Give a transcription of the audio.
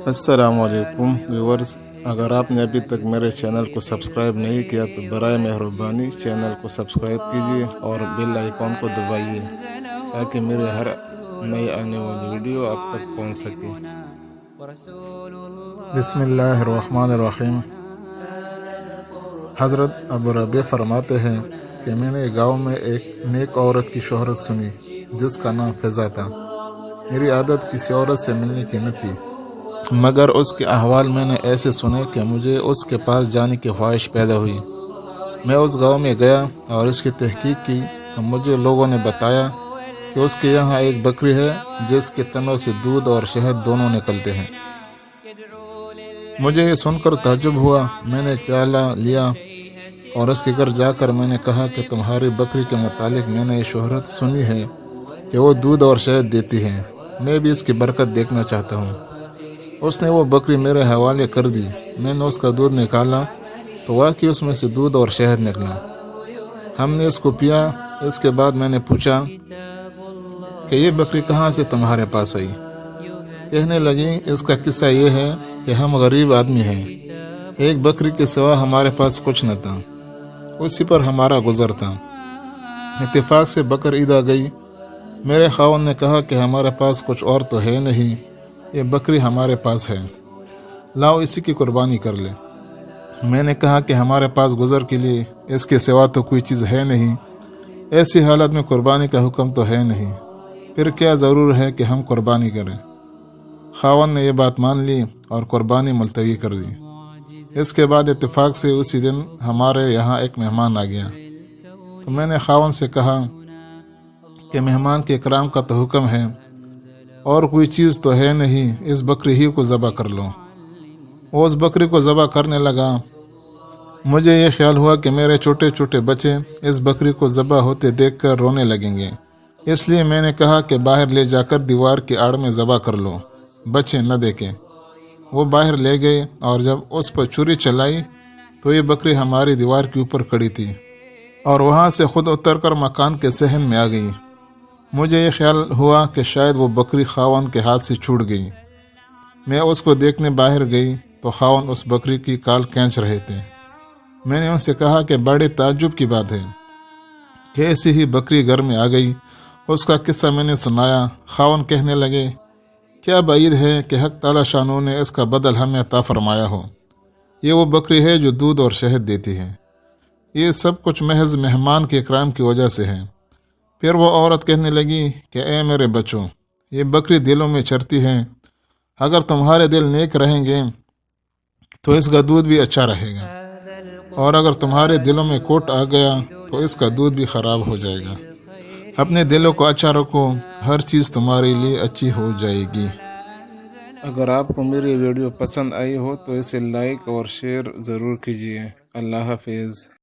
अस्सलाम वालेकुम व्यूवर्स, अगर आपने अभी तक मेरे चैनल को सब्सक्राइब नहीं किया तो बराए मेहरबानी चैनल को सब्सक्राइब कीजिए और बेल आइकॉन को दबाइए ताकि मेरे हर नई आने वाली वीडियो आप तक पहुंच सके। बिस्मिल्लाहिर्रहमानिर्रहीम। हज़रत अबू रबी फरमाते हैं कि मैंने गांव में एक नेक औरत की शोहरत सुनी जिसका नाम फ़िज़ा था। मेरी आदत किसी औरत से मिलने की न थी, मगर उसके अहवाल मैंने ऐसे सुने कि मुझे उसके पास जाने की ख्वाहिश पैदा हुई। मैं उस गांव में गया और इसकी तहकीक की तो मुझे लोगों ने बताया कि उसके यहाँ एक बकरी है जिसके तनों से दूध और शहद दोनों निकलते हैं। मुझे ये सुनकर ताज्जुब हुआ। मैंने एक प्याला लिया और उसके घर जाकर मैंने कहा कि तुम्हारी बकरी के मुतालिक मैंने ये शोहरत सुनी है कि वो दूध और शहद देती है, मैं भी इसकी बरकत देखना चाहता हूँ। उसने वो बकरी मेरे हवाले कर दी। मैंने उसका दूध निकाला तो वाकई उसमें से दूध और शहद निकला। हमने इसको पिया। इसके बाद मैंने पूछा कि ये बकरी कहाँ से तुम्हारे पास आई। कहने लगी, इसका किस्सा ये है कि हम गरीब आदमी हैं, एक बकरी के सिवा हमारे पास कुछ न था, उसी पर हमारा गुजर था। इत्तेफाक से बकर ईद आ गई। मेरे खावन ने कहा कि हमारे पास कुछ और तो है नहीं, ये बकरी हमारे पास है, लाओ इसी की कुर्बानी कर ले। मैंने कहा कि हमारे पास गुजर के लिए इसके सिवा तो कोई चीज़ है नहीं, ऐसी हालत में कुर्बानी का हुक्म तो है नहीं, फिर क्या ज़रूर है कि हम कुर्बानी करें। खावन ने यह बात मान ली और कुर्बानी मुलतवी कर दी। इसके बाद इत्तेफाक से उसी दिन हमारे यहाँ एक मेहमान आ गया तो मैंने खावन से कहा कि मेहमान के इकराम का तो हुक्म है और कोई चीज़ तो है नहीं, इस बकरी ही को ज़बह कर लो। वो उस बकरी को ज़बह करने लगा। मुझे ये ख्याल हुआ कि मेरे छोटे छोटे बच्चे इस बकरी को ज़बह होते देखकर रोने लगेंगे, इसलिए मैंने कहा कि बाहर ले जाकर दीवार की आड़ में ज़बह कर लो, बच्चे न देखें। वो बाहर ले गए और जब उस पर छुरी चलाई तो ये बकरी हमारी दीवार के ऊपर खड़ी थी और वहाँ से खुद उतरकर मकान के सहन में आ गई। मुझे ये ख्याल हुआ कि शायद वो बकरी खावन के हाथ से छूट गई। मैं उसको देखने बाहर गई तो खावन उस बकरी की काल खींच रहे थे। मैंने उनसे कहा कि बड़े ताज्जुब की बात है कि ऐसी ही बकरी घर में आ गई। उसका किस्सा मैंने सुनाया। खावन कहने लगे, क्या बाइद है कि हक ताला शानू ने इसका बदल हमें अता फरमाया हो। ये वो बकरी है जो दूध और शहद देती है। ये सब कुछ महज मेहमान के इकराम की वजह से है। फिर वो औरत कहने लगी कि ए मेरे बच्चों, ये बकरी दिलों में चरती है, अगर तुम्हारे दिल नेक रहेंगे तो इसका दूध भी अच्छा रहेगा, और अगर तुम्हारे दिलों में कोट आ गया तो इसका दूध भी ख़राब हो जाएगा। अपने दिलों को अच्छा रखो, हर चीज़ तुम्हारे लिए अच्छी हो जाएगी। अगर आपको मेरी वीडियो पसंद आई हो तो इसे लाइक और शेयर ज़रूर कीजिए। अल्लाह हाफिज़।